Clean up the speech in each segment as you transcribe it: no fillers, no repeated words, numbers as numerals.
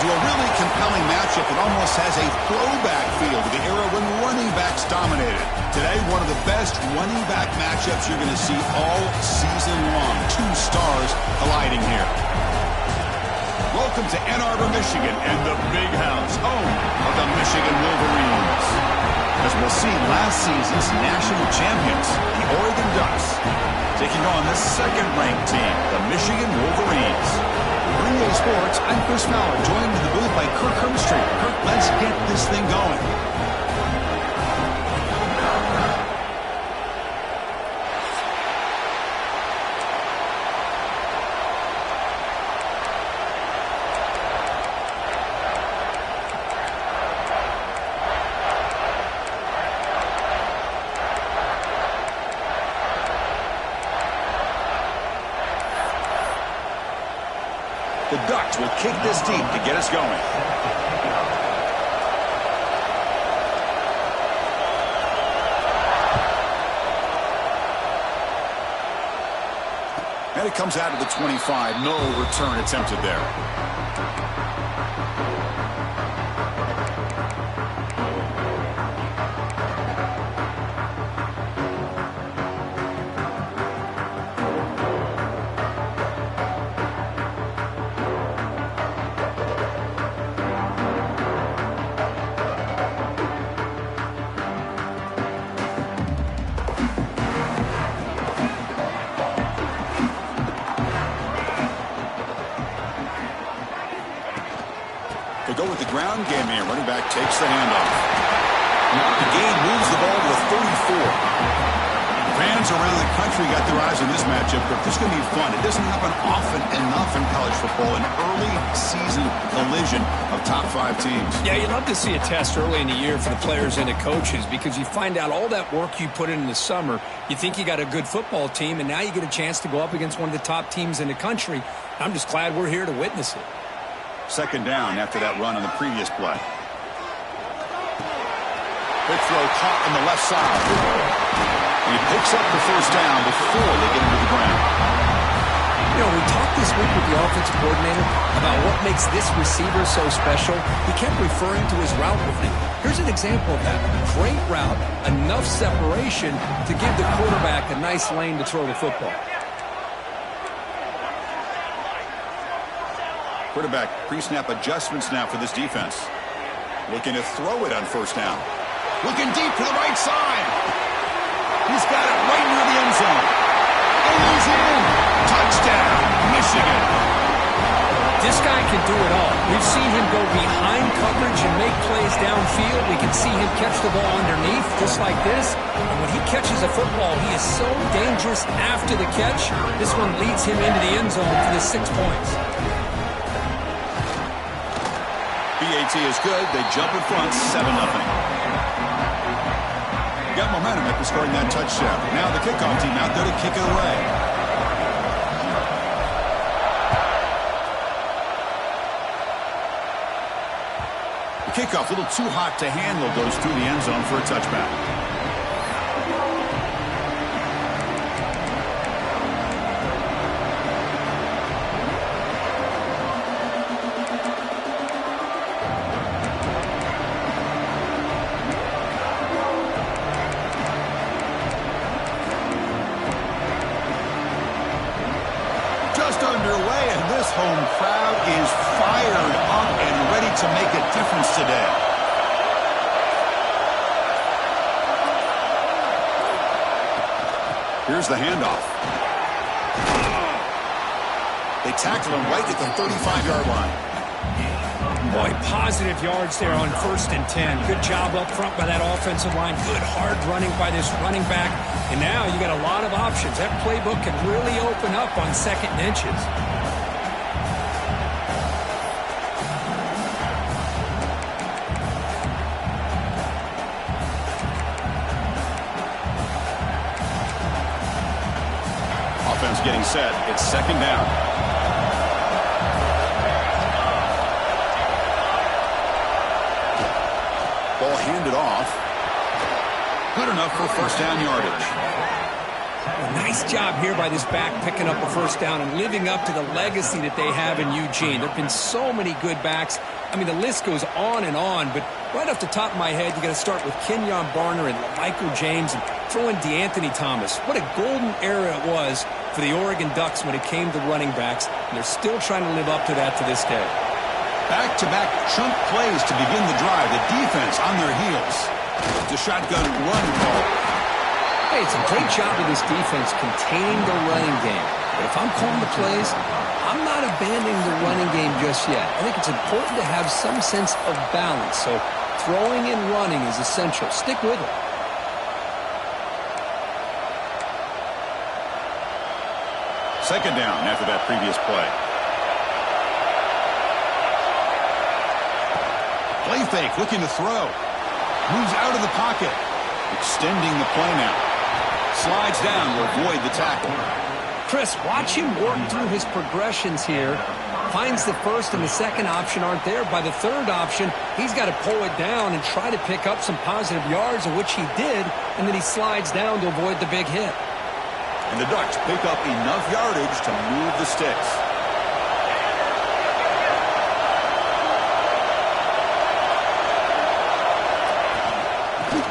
into a really compelling matchup that almost has a throwback feel to the era when running backs dominated. Today, one of the best running back matchups you're going to see all season long. Two stars colliding here. Welcome to Ann Arbor, Michigan, and the Big House, home of the Michigan Wolverines. As we'll see, last season's national champions, the Oregon Ducks, taking on the second-ranked team, the Michigan Wolverines. For EA Sports, I'm Chris Fowler, joined in the booth by Kirk Herbstreit. Kirk, let's get this thing going. The Ducks will kick this deep to get us going. And it comes out of the 25. No return attempted there. They go with the ground game here. Running back takes the handoff. The game moves the ball to the 34. Fans around the country got their eyes on this matchup, but this is going to be fun. It doesn't happen often enough in college football, an early season collision of top 5 teams. Yeah, you love to see a test early in the year for the players and the coaches because you find out all that work you put in the summer. You think you got a good football team, and now you get a chance to go up against one of the top teams in the country. I'm just glad we're here to witness it. Second down after that run on the previous play. Big throw caught on the left side. And he picks up the first down before they get into the ground. You know, we talked this week with the offensive coordinator about what makes this receiver so special. He kept referring to his route running. Here's an example of that. Great route, enough separation to give the quarterback a nice lane to throw the football. Quarterback pre-snap adjustments now for this defense. Looking to throw it on first down. Looking deep to the right side. He's got it right near the end zone. And he's in. Touchdown, Michigan. This guy can do it all. We've seen him go behind coverage and make plays downfield. We can see him catch the ball underneath just like this. And when he catches a football, he is so dangerous after the catch. This one leads him into the end zone for the 6 points. BAT is good. They jump in front, 7-0. Got momentum after scoring that touchdown. Now the kickoff team out there to kick it away. The kickoff, a little too hot to handle, goes through the end zone for a touchback. Underway, and this home crowd is fired up and ready to make a difference today. Here's the handoff. They tackle him right at the 35-yard line. Boy, positive yards there on 1st and 10. Good job up front by that offensive line. Good hard running by this running back. And now you got a lot of options. That playbook can really open up on 2nd and inches. Offense getting set. It's 2nd down. Ball handed off. Good enough for first down yardage. A nice job here by this back picking up a first down and living up to the legacy that they have in Eugene. There have been so many good backs. I mean, the list goes on, but right off the top of my head, you got to start with Kenyon Barner and Michael James and throw in DeAnthony Thomas. What a golden era it was for the Oregon Ducks when it came to running backs, and they're still trying to live up to that to this day. Back-to-back chunk plays to begin the drive. The defense on their heels. The shotgun run call. Hey, it's a great job of this defense containing the running game. But if I'm calling the plays, I'm not abandoning the running game just yet. I think it's important to have some sense of balance. So throwing and running is essential. Stick with it. Second down after that previous play. Play fake, looking to throw. Moves out of the pocket. Extending the play now. Slides down to avoid the tackle. Chris, watch him work through his progressions here. Finds the first and the second option aren't there. By the third option, he's got to pull it down and try to pick up some positive yards, of which he did, and then he slides down to avoid the big hit. And the Ducks pick up enough yardage to move the sticks.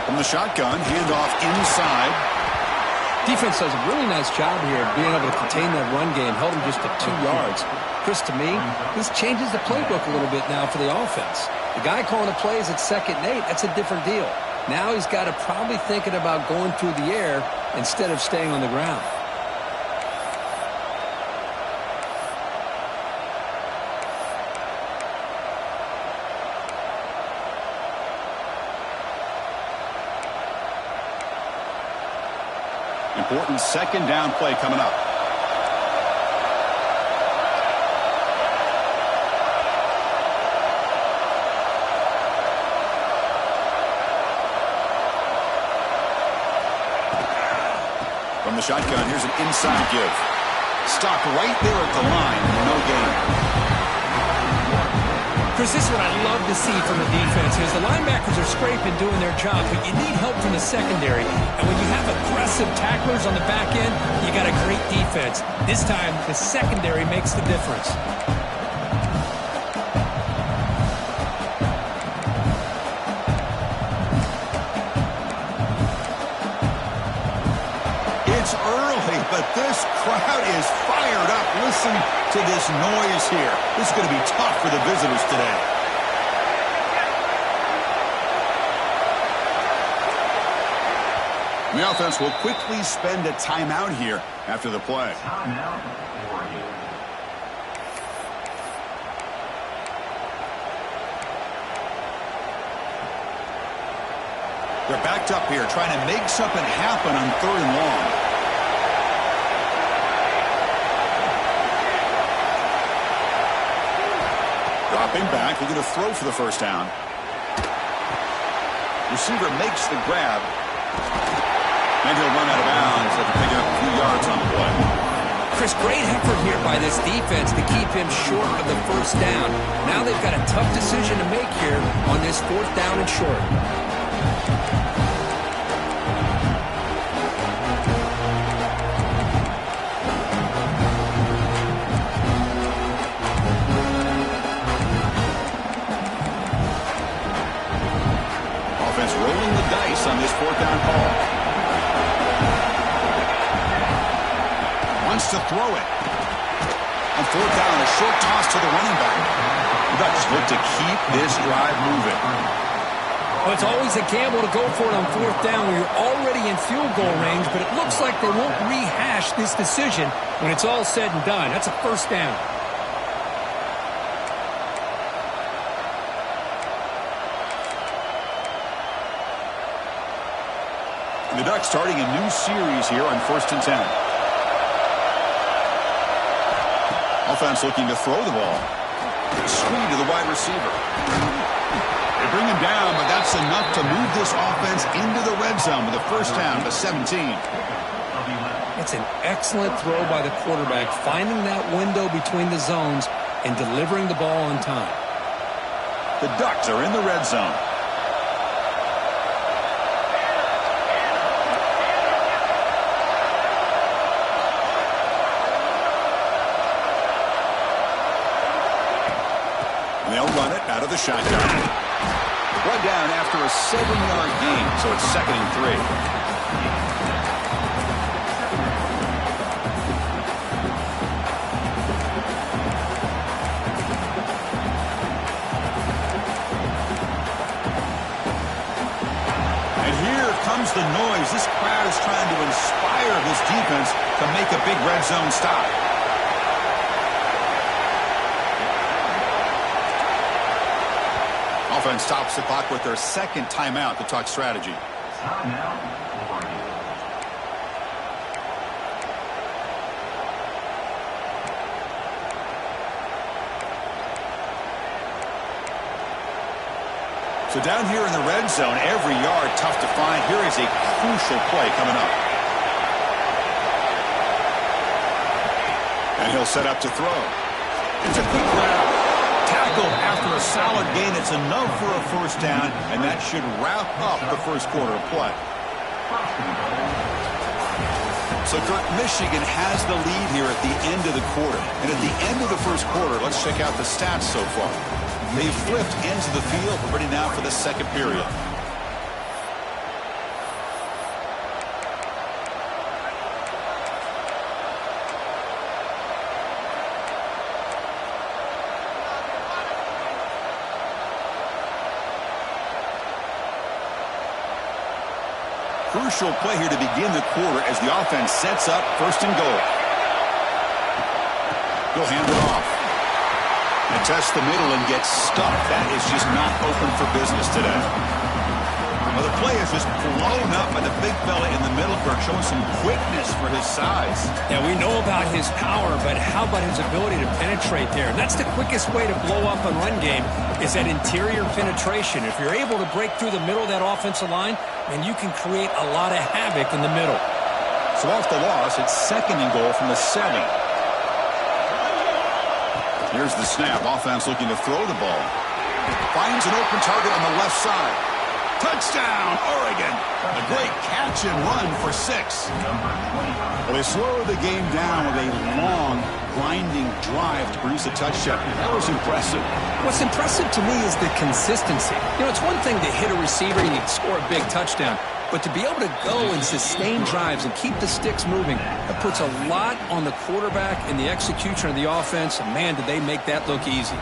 From the shotgun, handoff inside. Defense does a really nice job here of being able to contain that run game. Held him just to 2 yards. Chris, to me, this changes the playbook a little bit now for the offense. The guy calling the plays at 2nd and 8, that's a different deal. Now he's got to probably thinking about going through the air instead of staying on the ground. Important second down play coming up. From the shotgun, here's an inside give. Stopped right there at the line. No gain. Chris, this is what I love to see from the defense is the linebackers are scraping, doing their job, but you need help from the secondary. And when you have aggressive tacklers on the back end, you got a great defense. This time, the secondary makes the difference. It's early, but this crowd is fired up. Listen to this noise here. This is going to be tough for the visitors today. The offense will quickly spend a timeout here after the play. They're backed up here, trying to make something happen on 3rd and long. Dropping back, looking to throw for the first down. Receiver makes the grab. And he'll run out of bounds after picking up a few yards on the play. Chris, great effort here by this defense to keep him short of the first down. Now they've got a tough decision to make here on this 4th down and short. Offense rolling the dice on this 4th down call. Wants to throw it. On 4th down, a short toss to the running back. The Ducks look to keep this drive moving. Well, it's always a gamble to go for it on 4th down when you're already in field goal range, but it looks like they won't rehash this decision when it's all said and done. That's a first down. The Ducks starting a new series here on 1st and 10. Offense looking to throw the ball. Screen to the wide receiver. They bring him down, but that's enough to move this offense into the red zone with a first down to 17. It's an excellent throw by the quarterback, finding that window between the zones and delivering the ball on time. The Ducks are in the red zone. They'll run it out of the shotgun. One down after a 7-yard gain, so it's 2nd and 3. Comes the noise. This crowd is trying to inspire this defense to make a big red zone stop. Offense stops the clock with their 2nd timeout to talk strategy. So down here in the red zone, every yard tough to find. Here is a crucial play coming up. And he'll set up to throw. It's a quick grab. Tackled after a solid gain. It's enough for a 1st down, and that should wrap up the 1st quarter of play. So, Kirk, Michigan has the lead here at the end of the quarter. And at the end of the 1st quarter, let's check out the stats so far. They've flipped into the field. We're ready now for the 2nd period. Crucial play here to begin the quarter as the offense sets up 1st and goal. He'll hand it off. And test the middle and get stuck. That is just not open for business today. Well, the play is just blown up by the big fella in the middle, Kirk, showing some quickness for his size. Yeah, we know about his power, but how about his ability to penetrate there? And that's the quickest way to blow up a run game is that interior penetration. If you're able to break through the middle of that offensive line, then you can create a lot of havoc in the middle. So off the loss, it's 2nd and goal from the 7. Here's the snap. Offense looking to throw the ball. Finds an open target on the left side. Touchdown, Oregon. A great catch and run for 6. Well, they slowed the game down with a long, grinding drive to produce a touchdown. That was impressive. What's impressive to me is the consistency. You know, it's one thing to hit a receiver and you score a big touchdown. But to be able to go and sustain drives and keep the sticks moving, that puts a lot on the quarterback and the execution of the offense. And, man, did they make that look easy.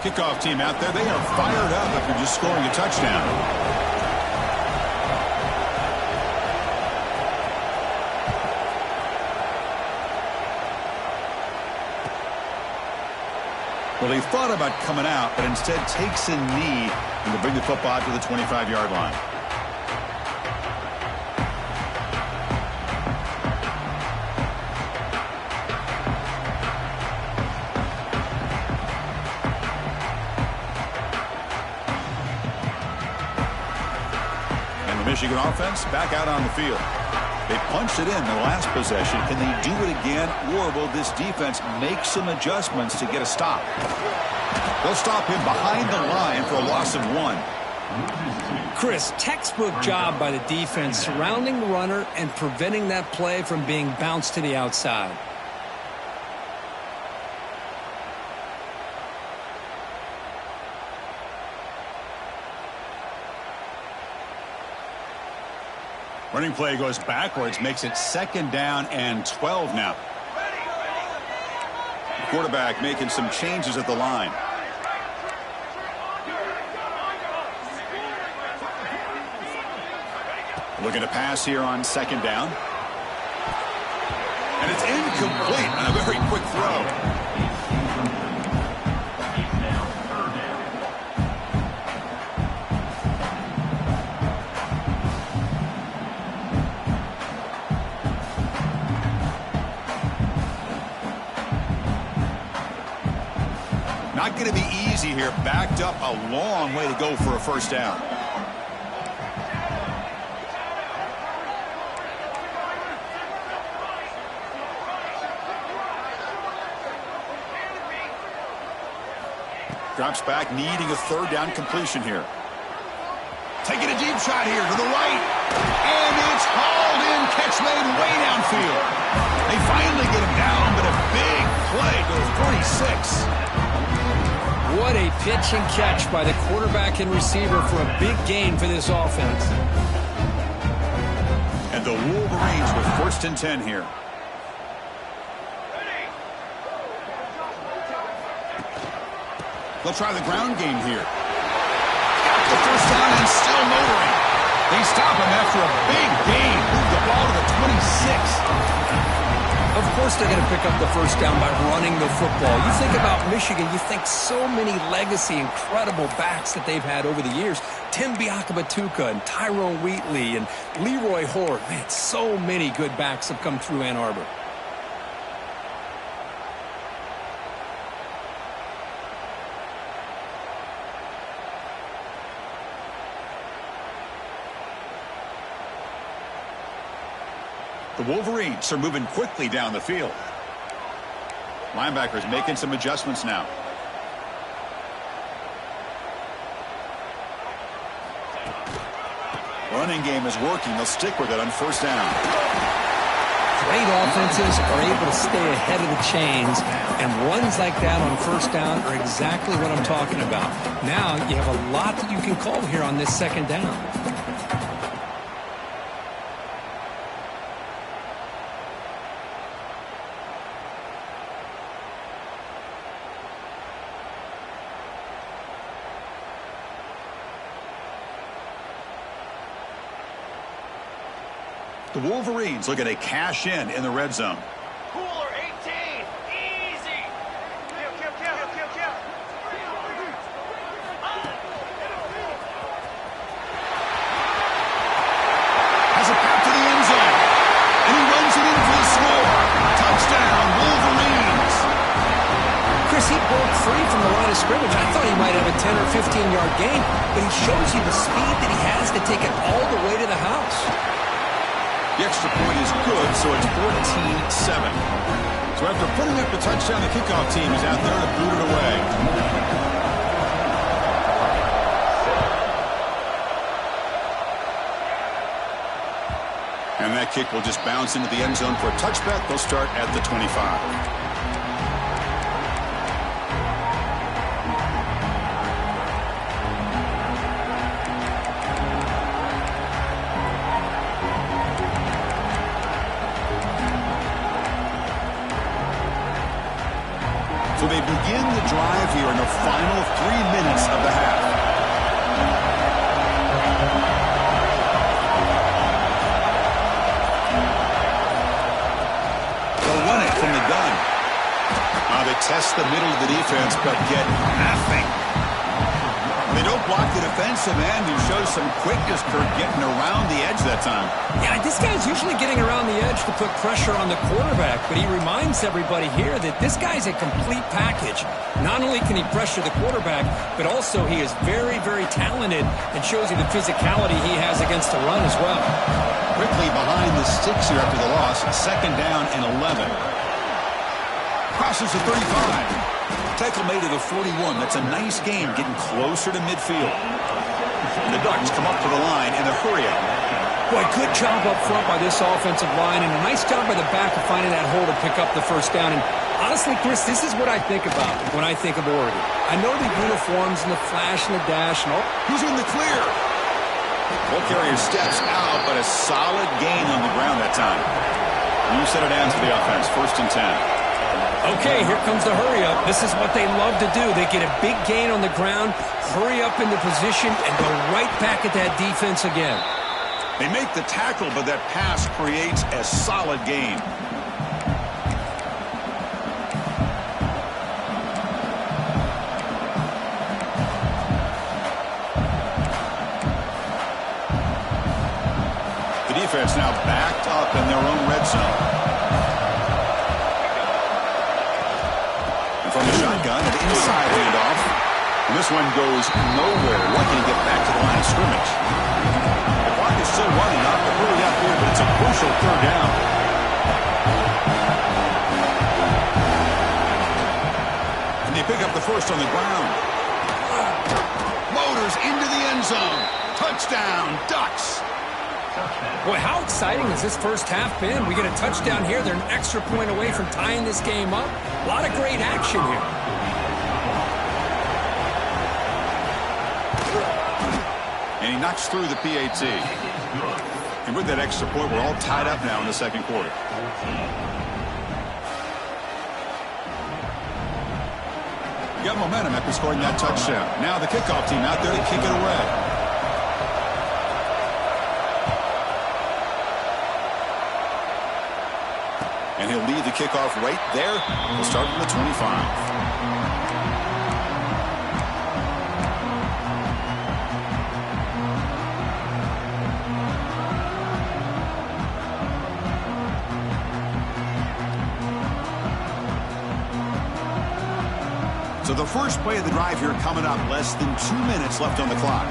Kickoff team out there, they are fired up after just scoring a touchdown. Well, he thought about coming out, but instead takes a knee and to bring the football to the 25-yard line. Michigan offense back out on the field. They punched it in the last possession. Can they do it again, or will this defense make some adjustments to get a stop? They'll stop him behind the line for a loss of 1. Chris, textbook job by the defense surrounding the runner and preventing that play from being bounced to the outside. Running play goes backwards, makes it 2nd down and 12 now. The quarterback making some changes at the line. Looking to pass here on 2nd down. And it's incomplete on a very quick throw. Not going to be easy here. Backed up a long way to go for a 1st down. Drops back, needing a 3rd down completion here. Taking a deep shot here to the right. And it's hauled in. Catch made way downfield. They finally get him down, but a big play goes 46. What a pitch and catch by the quarterback and receiver for a big gain for this offense. And the Wolverines with 1st and 10 here. They'll try the ground game here. Got the first down and still motoring. They stop him after a big gain. Move the ball to the 26. Of course they're going to pick up the first down by running the football. You think about Michigan, you think so many legacy, incredible backs that they've had over the years. Tim Biakabatuka and Tyrone Wheatley and Leroy Hoare. Man, so many good backs have come through Ann Arbor. The Wolverines are moving quickly down the field. Linebackers making some adjustments now. Running game is working. They'll stick with it on first down. Great offenses are able to stay ahead of the chains, and runs like that on first down are exactly what I'm talking about. Now you have a lot that you can call here on this second down. The Wolverines looking to cash in the red zone. Cooler 18. Easy. Kill. Has a pass to the end zone. And he runs it in for the score. Touchdown, Wolverines. Chris, he broke free from the line of scrimmage. I thought he might have a 10 or 15-yard gain, but he shows you the speed that he has to take it all the way to the house. The extra point is good, so it's 14-7. So after putting up the touchdown, the kickoff team is out there to boot it away. And that kick will just bounce into the end zone for a touchback. They'll start at the 25. So they begin the drive here in the final 3 minutes of the half. They'll run it from the gun. They test the middle of the defense, but get nothing. They don't block the defensive end, who shows some quickness, Kurt, getting around the edge that time. Yeah, this guy's usually getting around the edge to put pressure on the quarterback, but he reminds everybody here that this guy's a complete package. Not only can he pressure the quarterback, but also he is very, very talented and shows you the physicality he has against the run as well. Quickly behind the sticks here after the loss. 2nd down and 11. Crosses the 35. Tackle made to the 41. That's a nice game, getting closer to midfield. And the Ducks come up to the line in a hurry-up. Boy, good job up front by this offensive line, and a nice job by the back of finding that hole to pick up the first down. And honestly, Chris, this is what I think about when I think of Oregon. I know the uniforms and the flash and the dash and all. Who's in the clear? Ball carrier steps out, but a solid gain on the ground that time. New set of downs for the offense. 1st and 10. Okay, here comes the hurry-up. This is what they love to do. They get a big gain on the ground, hurry up into position, and go right back at that defense again. They make the tackle, but that pass creates a solid gain. The defense now backed up in their own red zone. From the shotgun, an inside handoff. And this one goes nowhere. Lucky to get back to the line of scrimmage. The clock is still running up. They're really up here, but it's a crucial 3rd down. And they pick up the first on the ground. Motors into the end zone. Touchdown, Ducks. Boy, how exciting has this first half been? We get a touchdown here. They're an extra point away from tying this game up. A lot of great action here. And he knocks through the PAT. And with that extra point, we're all tied up now in the second quarter. Got momentum after scoring that touchdown. Now the kickoff team out there to kick it away. And he'll lead the kickoff right there. We'll start from the 25. So the first play of the drive here coming up. Less than 2 minutes left on the clock.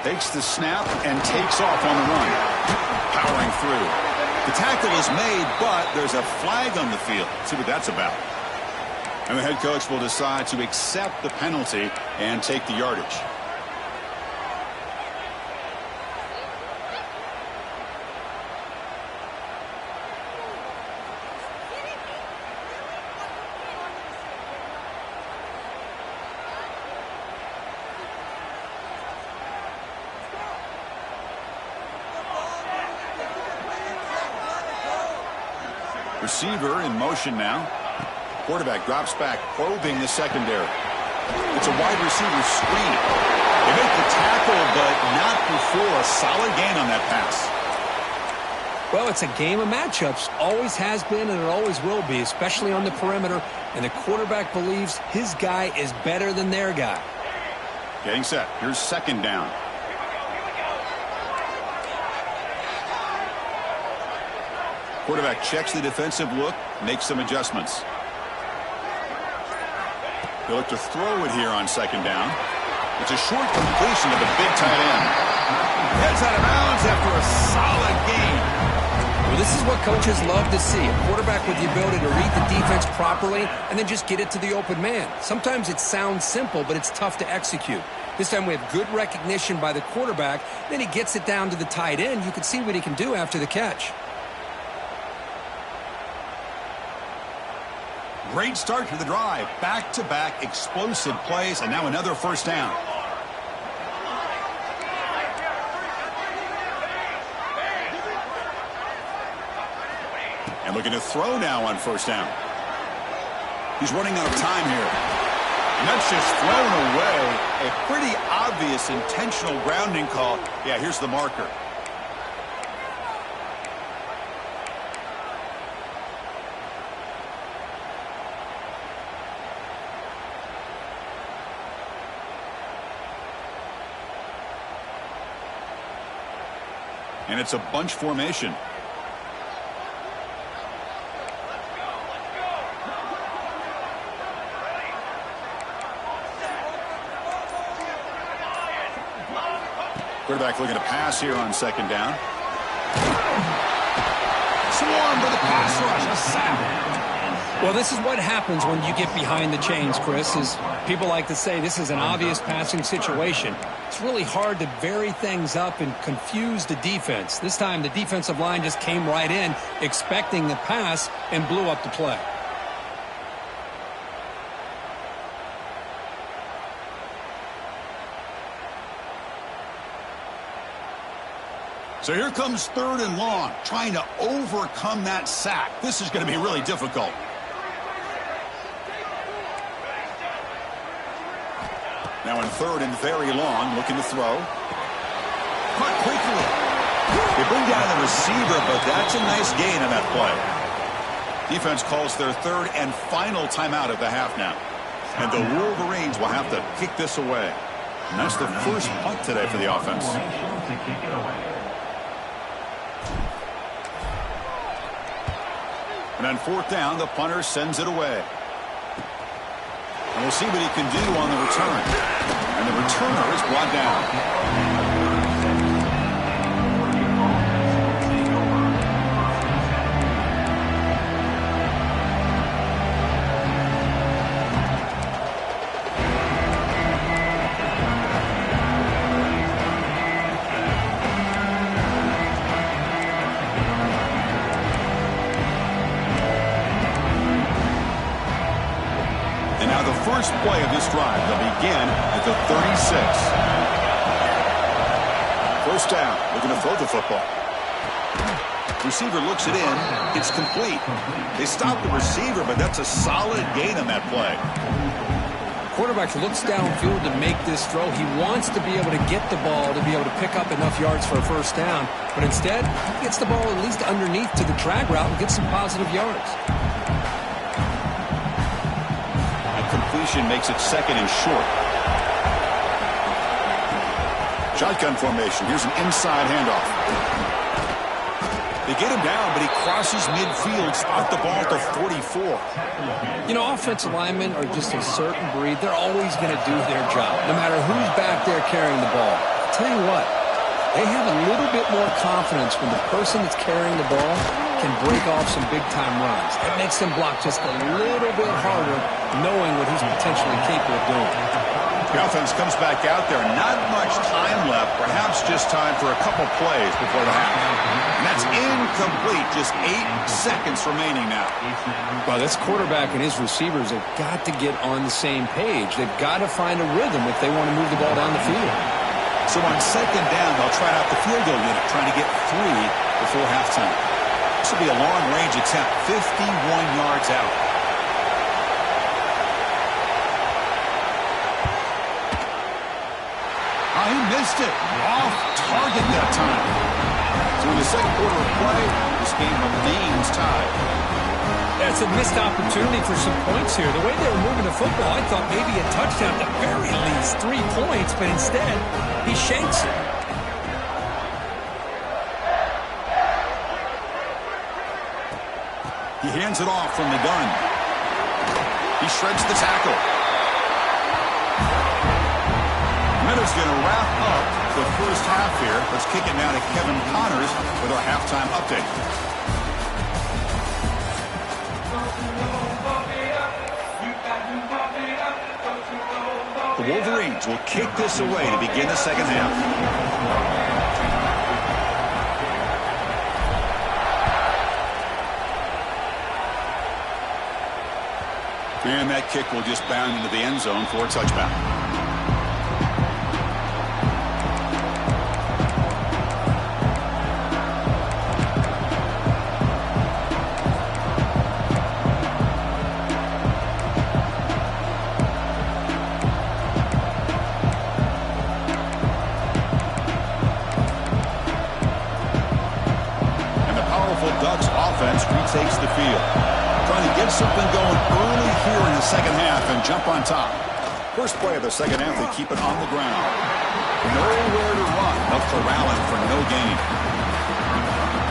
Takes the snap and takes off on the run. Powering through. The tackle is made, but there's a flag on the field. Let's see what that's about. And the head coach will decide to accept the penalty and take the yardage. Receiver in motion now. Quarterback drops back, probing the secondary. It's a wide receiver screen. They make the tackle, but not before a solid gain on that pass. Well, it's a game of matchups. Always has been, and it always will be, especially on the perimeter. And the quarterback believes his guy is better than their guy. Getting set. Here's second down. Quarterback checks the defensive look, makes some adjustments. He'll look to throw it here on second down. It's a short completion to the big tight end. Heads out of bounds after a solid gain. Well, this is what coaches love to see. A quarterback with the ability to read the defense properly and then just get it to the open man. Sometimes it sounds simple, but it's tough to execute. This time we have good recognition by the quarterback. Then he gets it down to the tight end. You can see what he can do after the catch. Great start to the drive. Back-to-back explosive plays, and now another first down. And looking to throw now on first down. He's running out of time here. And that's just thrown away. A pretty obvious intentional grounding call. Yeah, here's the marker. And it's a bunch formation. Quarterback looking to pass here on second down. Swarmed by the pass rush. A sack. Well, this is what happens when you get behind the chains, Chris, is people like to say this is an obvious passing situation. It's really hard to vary things up and confuse the defense. This time the defensive line just came right in expecting the pass and blew up the play. So here comes third and long, trying to overcome that sack. This is going to be really difficult. Now in third and very long, looking to throw. Caught quickly. They bring down the receiver, but that's a nice gain on that play. Defense calls their third and final timeout of the half now. And the Wolverines will have to kick this away. And that's the first punt today for the offense. And on fourth down, the punter sends it away. And we'll see what he can do on the return. And the returner is brought down. first play of this drive. They'll begin at the 36. First down. Looking to throw the football. Receiver looks it in. It's complete. They stop the receiver, but that's a solid gain on that play. Quarterback looks downfield to make this throw. He wants to be able to get the ball to be able to pick up enough yards for a first down. But instead, he gets the ball at least underneath to the drag route and gets some positive yards. That completion makes it second and short. Shotgun formation. Here's an inside handoff. They get him down, but he crosses midfield, spot the ball at the 44. You know, offensive linemen are just a certain breed. They're always going to do their job, no matter who's back there carrying the ball. I'll tell you what, they have a little bit more confidence when the person that's carrying the ball can break off some big-time runs. That makes them block just a little bit harder, knowing what he's potentially capable of doing. The offense comes back out there. Not much time left. Perhaps just time for a couple plays before the half. And that's incomplete. Just 8 seconds remaining now. Well, this quarterback and his receivers have got to get on the same page. They've got to find a rhythm if they want to move the ball down the field. So on second down, they'll try out the field goal unit, trying to get 3 before halftime. This will be a long-range attempt, 51 yards out. He missed it. Off target that time. So in the second quarter of play, this game remains tied. That's a missed opportunity for some points here. The way they were moving the football, I thought maybe a touchdown, at the very least 3 points, but instead, he shanks it. He hands it off from the gun. He shreds the tackle. Minutes going to wrap up the first half here. Let's kick it now to Kevin Connors with our halftime update. The Wolverines will kick this away to begin the second half. And that kick will just bound into the end zone for a touchdown. Ducks offense retakes the field. Trying to get something going early here in the second half and jump on top. First play of the second half, they keep it on the ground. Nowhere to run. Up corralling for no gain.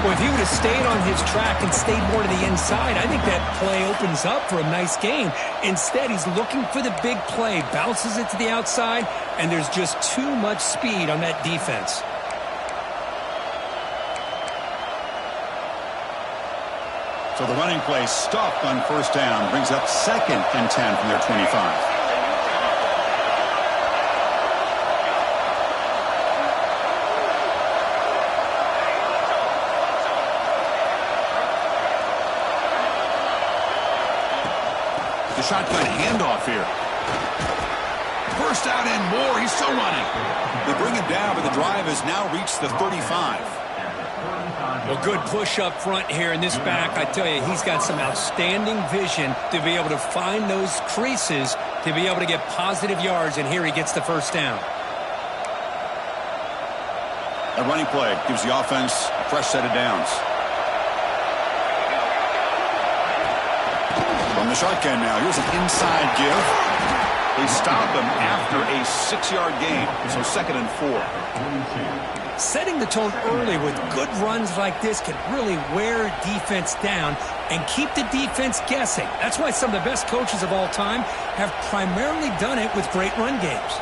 Well, if he would have stayed on his track and stayed more to the inside, I think that play opens up for a nice gain. Instead, he's looking for the big play, bounces it to the outside, and there's just too much speed on that defense. So the running play stopped on first down, brings up 2nd and 10 from their 25. The shotgun handoff here. First down and more. He's still running. They bring him down, but the drive has now reached the 35. Well, good push up front here in this back. I tell you, he's got some outstanding vision to be able to find those creases, to be able to get positive yards, and here he gets the first down. A running play gives the offense a fresh set of downs. From the shotgun now, here's an inside give. They stop him after a 6-yard gain, so 2nd and 4. Setting the tone early with good runs like this can really wear defense down and keep the defense guessing. That's why some of the best coaches of all time have primarily done it with great run games.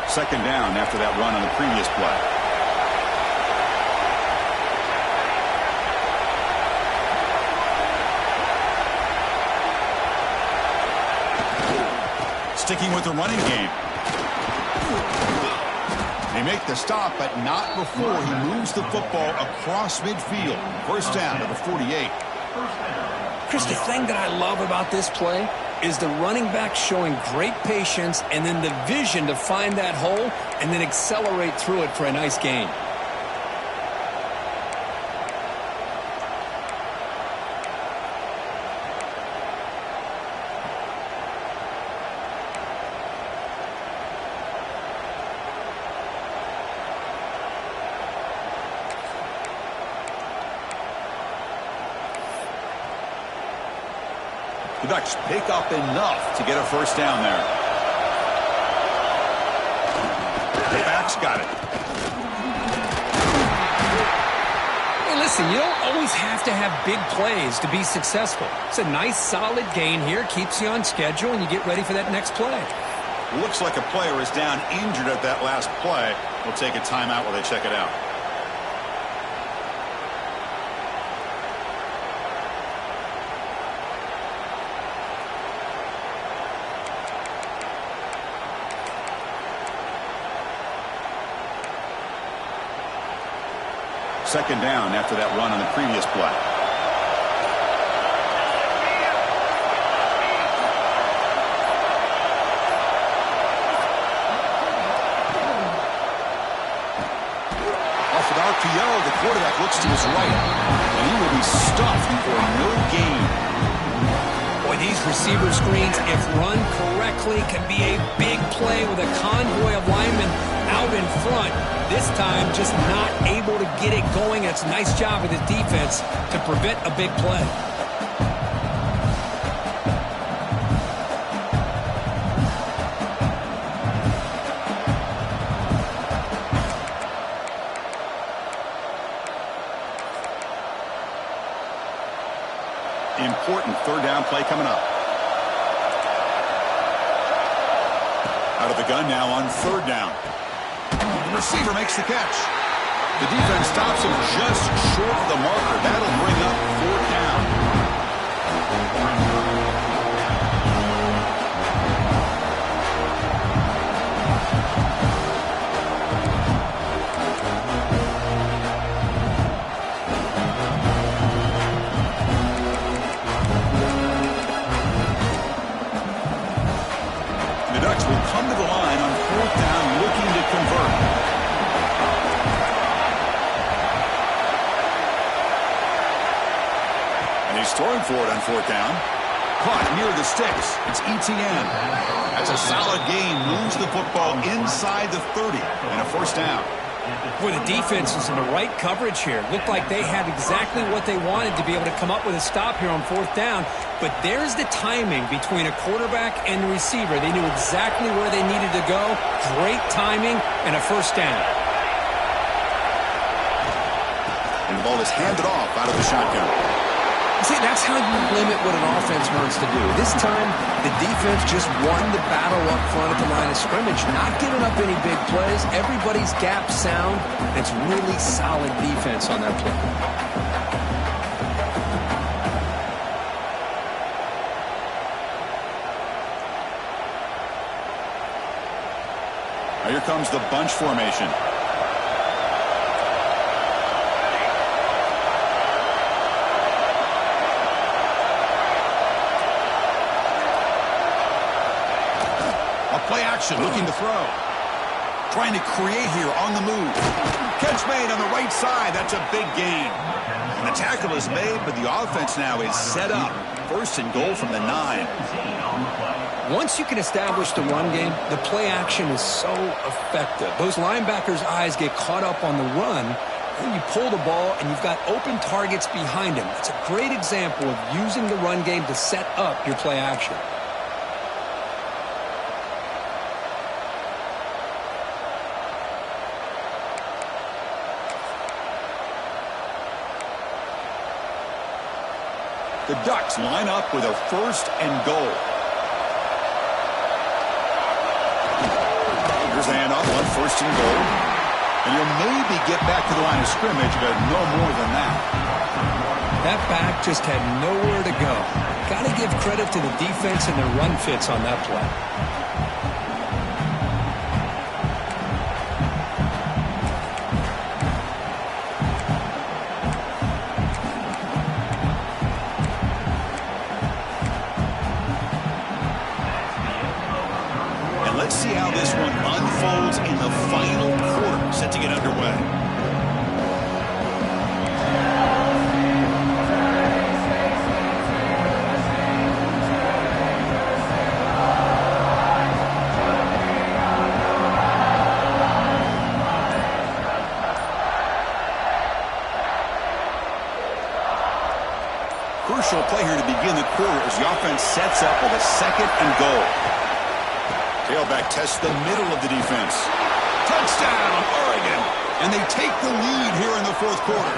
Second down after that run on the previous play. Sticking with the running game. They make the stop, but not before he moves the football across midfield. First down to the 48. Chris, the thing that I love about this play is the running back showing great patience and then the vision to find that hole and then accelerate through it for a nice gain. The Ducks pick up enough to get a first down there. The back's got it. Hey, listen, you don't always have to have big plays to be successful. It's a nice, solid gain here. Keeps you on schedule, and you get ready for that next play. Looks like a player is down injured at that last play. We'll take a timeout while they check it out. Second down after that run on the previous play. Off with RPO, the quarterback looks to his right, and he will be stuffed for no gain. Boy, these receiver screens, if run correctly, can be a big play with a convoy of linemen out in front. This time, just not able to get it going. It's a nice job of the defense to prevent a big play. Important third down play coming up. Out of the gun now on third down. The receiver makes the catch. The defense stops him just short of the marker. That'll bring up fourth down. The Ducks will come to the line on fourth down looking to convert. He's throwing for it on fourth down. Caught near the sticks. It's ETN. That's a solid gain. Moves the football inside the 30 and a first down. Boy, the defense is in the right coverage here. Looked like they had exactly what they wanted to be able to come up with a stop here on fourth down. But there's the timing between a quarterback and the receiver. They knew exactly where they needed to go. Great timing and a first down. And the ball is handed off out of the shotgun. See, that's how you limit what an offense wants to do. This time, the defense just won the battle up front at the line of scrimmage, not giving up any big plays. Everybody's gap sound. It's really solid defense on that play. Now here comes the bunch formation. Play action, looking to throw. Trying to create here on the move. Catch made on the right side. That's a big gain. And the tackle is made, but the offense now is set up. First and goal from the 9. Once you can establish the run game, the play action is so effective. Those linebackers' eyes get caught up on the run, and you pull the ball, and you've got open targets behind him. It's a great example of using the run game to set up your play action. The Ducks line up with a first and goal. Here's the handoff on first and goal. And he'll maybe get back to the line of scrimmage, but no more than that. That back just had nowhere to go. Got to give credit to the defense and their run fits on that play. unfolds in the final quarter, set to get underway. Crucial play here to begin the quarter as the offense sets up with a 2nd and goal. Tailback tests the middle of the defense. Touchdown, Oregon! And they take the lead here in the 4th quarter.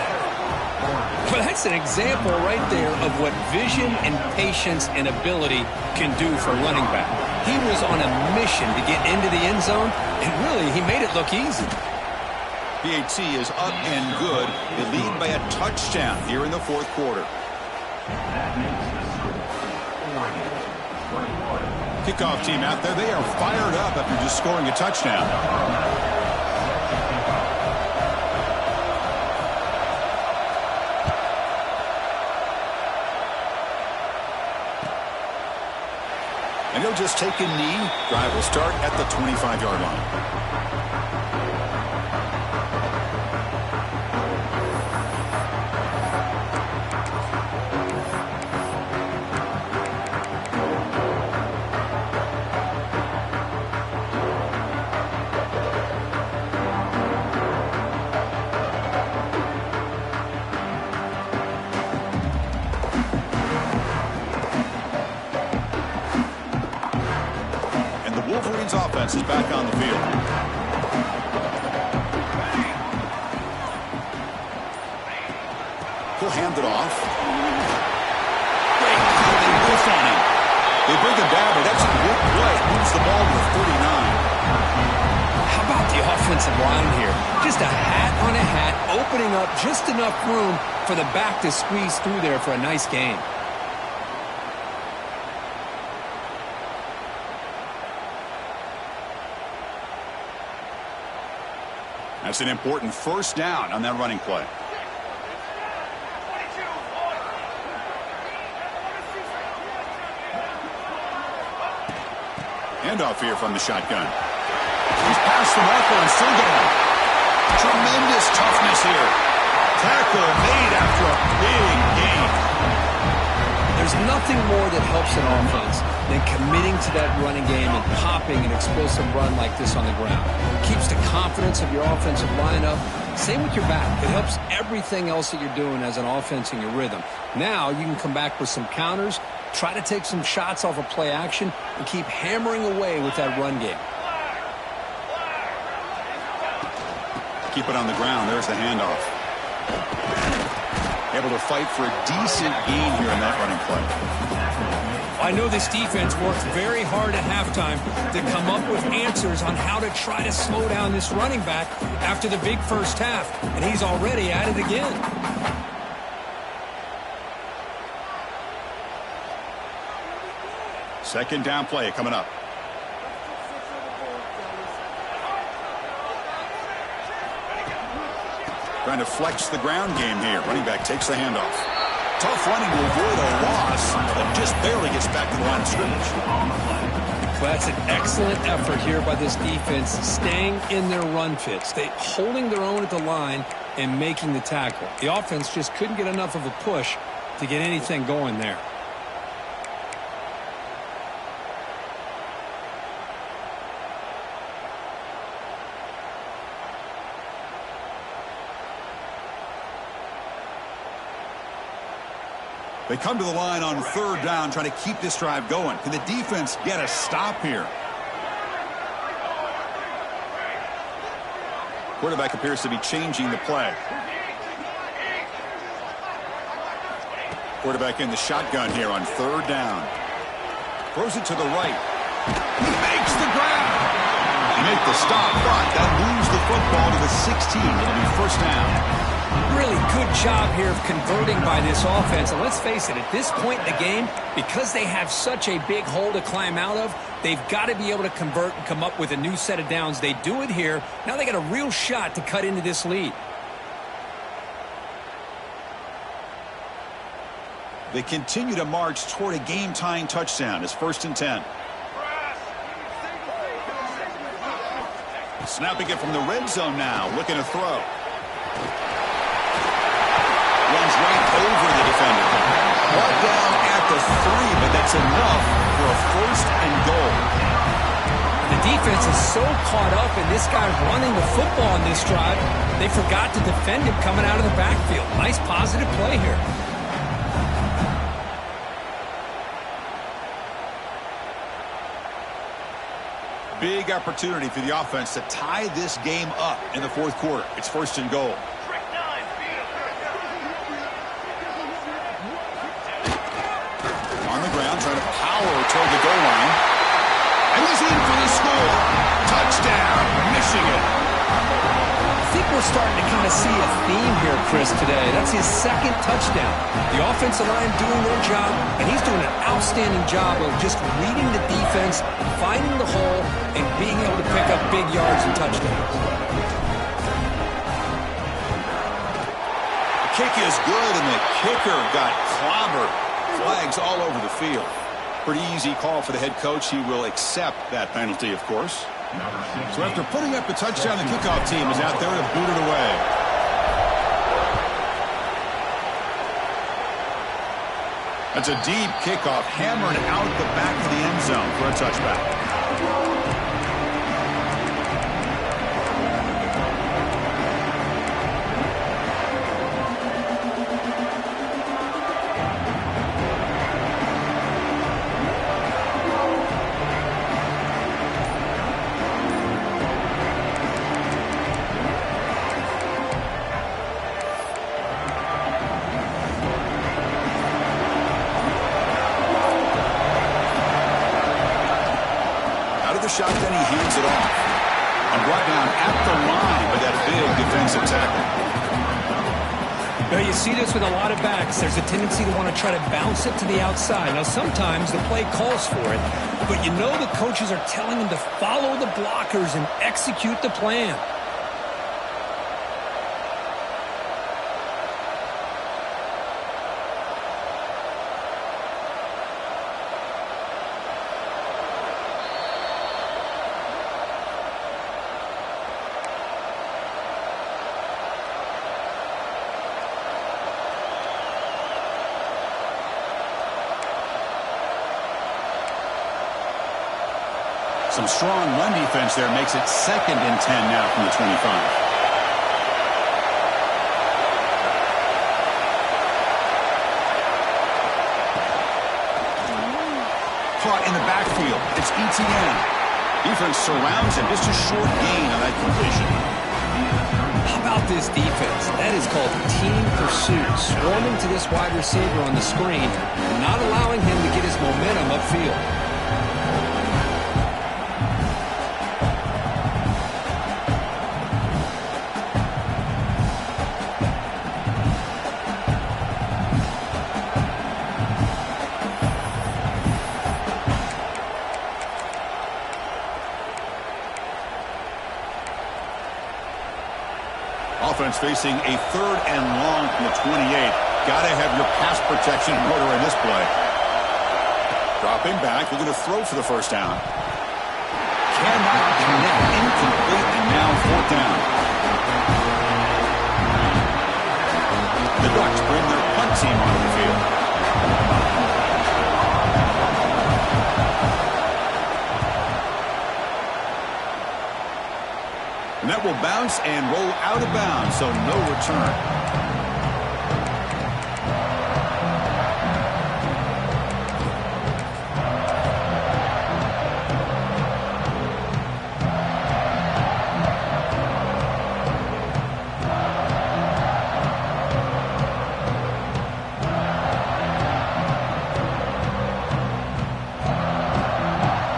Well, that's an example right there of what vision and patience and ability can do for a running back. He was on a mission to get into the end zone, and really, he made it look easy. PAT is up and good. They lead by a touchdown here in the 4th quarter. Kickoff team out there. They are fired up after just scoring a touchdown. And he'll just take a knee. Drive will start at the 25-yard line. Wolverines offense is back on the field. He'll hand it off. Great pounding whiff on him. They bring him down, but that's a good play. Moves the ball to the 39. How about the offensive line here? Just a hat on a hat, opening up just enough room for the back to squeeze through there for a nice gain. That's an important 1st down on that running play. Handoff here from the shotgun. He's past the marker and still going. Tremendous toughness here. Tackle made after a big gain. There's nothing more that helps an offense than committing to that running game and popping an explosive run like this on the ground. It keeps the confidence of your offensive line up. Same with your back. It helps everything else that you're doing as an offense in your rhythm. Now you can come back with some counters, try to take some shots off of play action, and keep hammering away with that run game. Keep it on the ground. There's the handoff. Able to fight for a decent gain here in that running play. I know this defense worked very hard at halftime to come up with answers on how to try to slow down this running back after the big 1st half, and he's already at it again. Second down play coming up. Trying to flex the ground game here. Running back takes the handoff. Tough running to avoid a loss, but just barely gets back to the line of scrimmage. Well, that's an excellent effort here by this defense, staying in their run fits. They holding their own at the line and making the tackle. The offense just couldn't get enough of a push to get anything going there. They come to the line on 3rd down, trying to keep this drive going. Can the defense get a stop here? Quarterback appears to be changing the play. Quarterback in the shotgun here on 3rd down. Throws it to the right. He makes the grab. They make the stop, but that moves the football to the 16. It'll be 1st down. Really good job here of converting by this offense. And let's face it, at this point in the game, because they have such a big hole to climb out of, they've got to be able to convert and come up with a new set of downs. They do it here. Now they got a real shot to cut into this lead. They continue to march toward a game-tying touchdown. It's 1st and 10. Snapping it from the red zone now, looking to throw. Runs right over the defender. Brought down at the 3, but that's enough for a 1st and goal. The defense is so caught up in this guy running the football on this drive, they forgot to defend him coming out of the backfield. Nice positive play here. Big opportunity for the offense to tie this game up in the 4th quarter. It's 1st and goal. On the ground, trying to power toward the goal line. And he's in for the score. Touchdown, Michigan. I think we're starting to kind of see a theme here, Chris, today. That's his 2nd touchdown. The offensive line doing their job, and he's doing an outstanding job of just reading the defense, finding the hole, and being able to pick up big yards and touchdowns. The kick is good, and the kicker got clobbered. Flags all over the field. Pretty easy call for the head coach. He will accept that penalty, of course. So after putting up the touchdown, the kickoff team is out there to boot it away. That's a deep kickoff, hammered out the back of the end zone for a touchback. Shot, then he heaves it off. And brought down at the line by that big defensive tackle. Now you see this with a lot of backs. There's a tendency to want to try to bounce it to the outside. Now sometimes the play calls for it, but you know the coaches are telling them to follow the blockers and execute the plan. Some strong run defense there makes it 2nd and 10 now from the 25. Caught in the backfield. It's Etienne. Defense surrounds him. Just a short gain on that completion. How about this defense? That is called team pursuit. Swarming to this wide receiver on the screen, not allowing him to get his momentum upfield. Offense facing a 3rd and long from the 28. Got to have your pass protection in order in this play. Dropping back, looking to throw for the 1st down. Cannot connect, incomplete, and now 4th down. The Ducks bring their punt team onto the field. And that will bounce and roll out of bounds, so no return.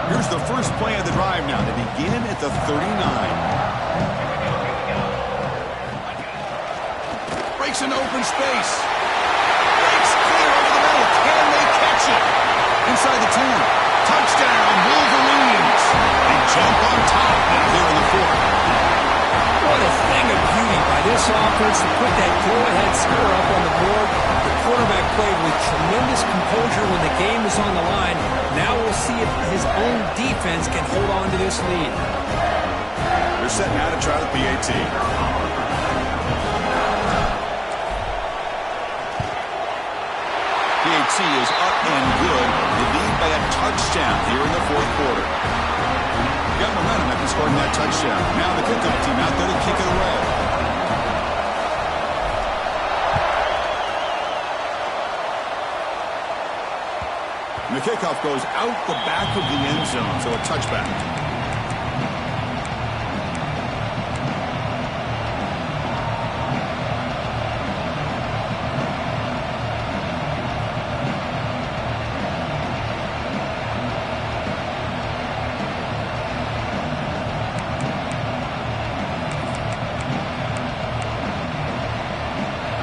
Here's the first play of the drive now. They begin at the 39. Breaks an open space. Breaks clear over the middle. Can they catch it? Inside the 10. Touchdown, Wolverines. They jump on top here in the 4th. What a thing of beauty by this offense to put that go-ahead score up on the board. The quarterback played with tremendous composure when the game was on the line. Now we'll see if his own defense can hold on to this lead. set now to try the PAT. PAT is up and good. They lead by a touchdown here in the fourth quarter. Got momentum after scoring that touchdown. Now the kickoff team out there to kick it away. And the kickoff goes out the back of the end zone, so a touchback.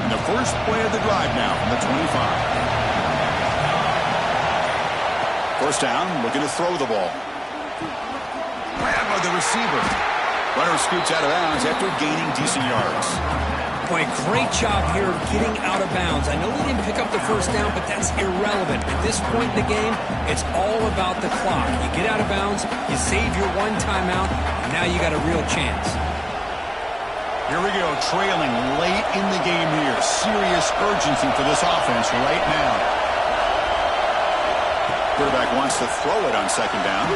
And the first play of the drive now from the 25. First down, looking to throw the ball. Grab by the receiver. Runner scoots out of bounds after gaining decent yards. Boy, great job here of getting out of bounds. I know he didn't pick up the first down, but that's irrelevant. At this point in the game, it's all about the clock. You get out of bounds, you save your one timeout, and now you got a real chance. Here we go, trailing late in the game here. Serious urgency for this offense right now. Quarterback wants to throw it on second down.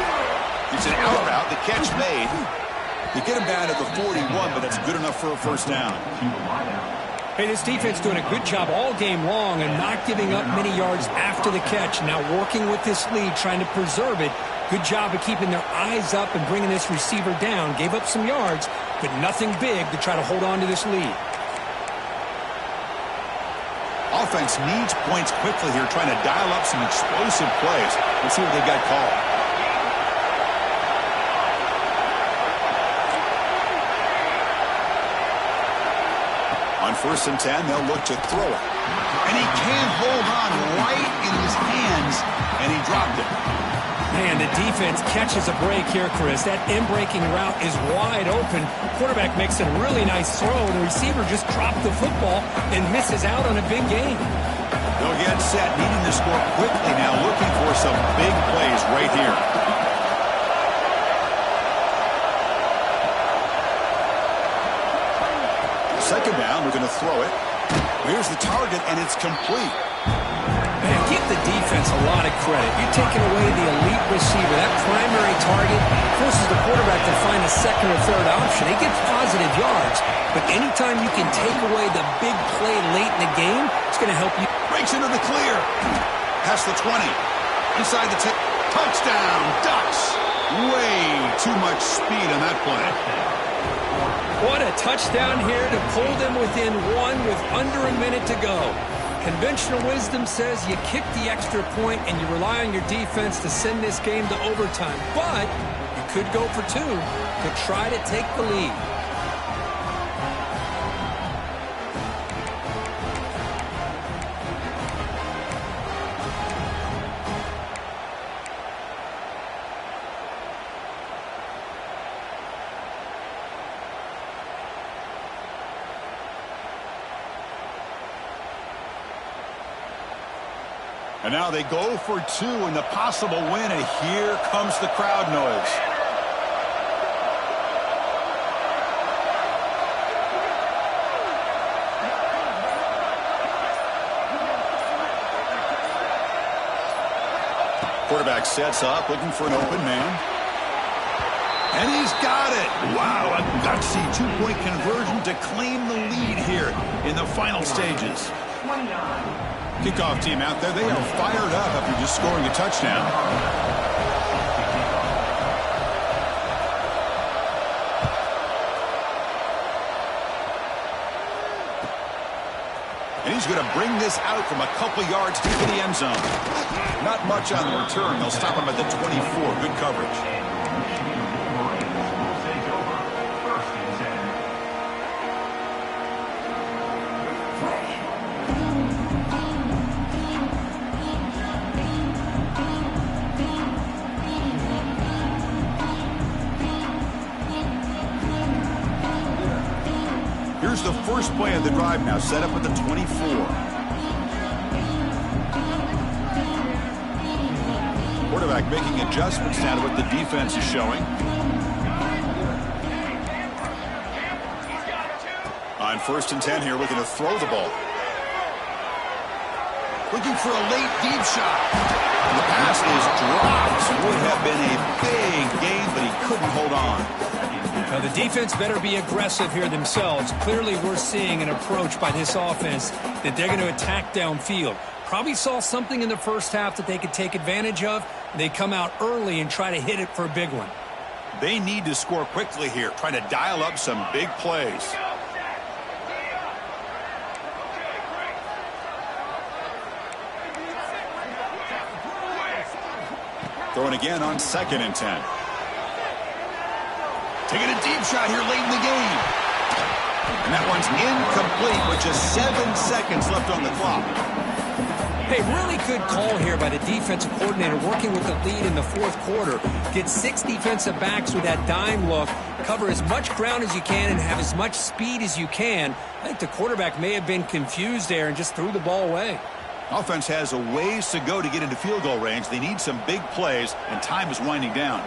It's an out route. The catch made. They get him down at the 41, but that's good enough for a first down. Hey, this defense doing a good job all game long and not giving up many yards after the catch. Now working with this lead, trying to preserve it. Good job of keeping their eyes up and bringing this receiver down. Gave up some yards, but nothing big to try to hold on to this lead. Offense needs points quickly here, trying to dial up some explosive plays. Let's see what they got called. On 1st and 10, they'll look to throw it. And he can't hold on right in his hands, and he dropped it. Man, the defense catches a break here, Chris. That in-breaking route is wide open. Quarterback makes a really nice throw. The receiver just dropped the football and misses out on a big gain. They'll get set, needing to score quickly now, looking for some big plays right here. Second down, we're going to throw it. Here's the target, and it's complete. Man, give the defense a lot of credit. You're taking away the elite receiver. That primary target forces the quarterback to find a second or third option. He gets positive yards, but anytime you can take away the big play late in the game, it's going to help you. Breaks into the clear. Past the 20. Inside the 10. Touchdown, Ducks. Way too much speed on that play. What a touchdown here to pull them within one with under a minute to go. Conventional wisdom says you kick the extra point and you rely on your defense to send this game to overtime. But you could go for two to try to take the lead. And now they go for two and the possible win, and here comes the crowd noise. Quarterback sets up, looking for an open man. And he's got it. Wow, a gutsy two-point conversion to claim the lead here in the final stages. Kickoff team out there, they are fired up after just scoring a touchdown. And he's going to bring this out from a couple yards deep in the end zone. Not much on the return. They'll stop him at the 24. Good coverage. Here's the first play of the drive now, set up at the 24. Quarterback making adjustments now to what the defense is showing. On 1st and 10 here, looking to throw the ball. Looking for a late deep shot. And the pass is dropped. Would have been a big gain, but he couldn't hold on. Now, the defense better be aggressive here themselves. Clearly, we're seeing an approach by this offense that they're going to attack downfield. Probably saw something in the first half that they could take advantage of. They come out early and try to hit it for a big one. They need to score quickly here, trying to dial up some big plays. Throwing again on 2nd and 10. Taking a deep shot here late in the game. And that one's incomplete with just 7 seconds left on the clock. Hey, really good call here by the defensive coordinator working with the lead in the 4th quarter. Get 6 defensive backs with that dime look. Cover as much ground as you can and have as much speed as you can. I think the quarterback may have been confused there and just threw the ball away. Offense has a ways to go to get into field goal range. They need some big plays, and time is winding down.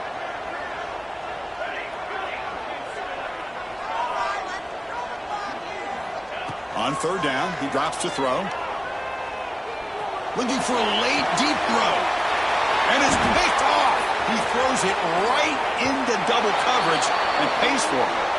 On 3rd down, he drops to throw. Looking for a late deep throw. And it's picked off. He throws it right into double coverage and pays for it.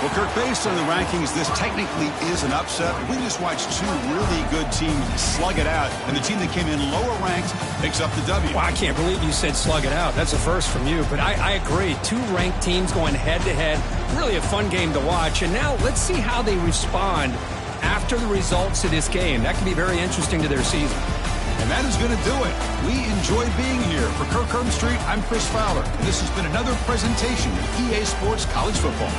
Well, Kirk, based on the rankings, this technically is an upset. We just watched 2 really good teams slug it out, and the team that came in lower ranked picks up the W. Well, I can't believe you said slug it out. That's a first from you, but I agree. 2 ranked teams going head-to-head. Really a fun game to watch. And now let's see how they respond after the results of this game. That can be very interesting to their season. And that is going to do it. We enjoyed being here. For Kirk Herbstreit, I'm Chris Fowler. And this has been another presentation of EA Sports College Football.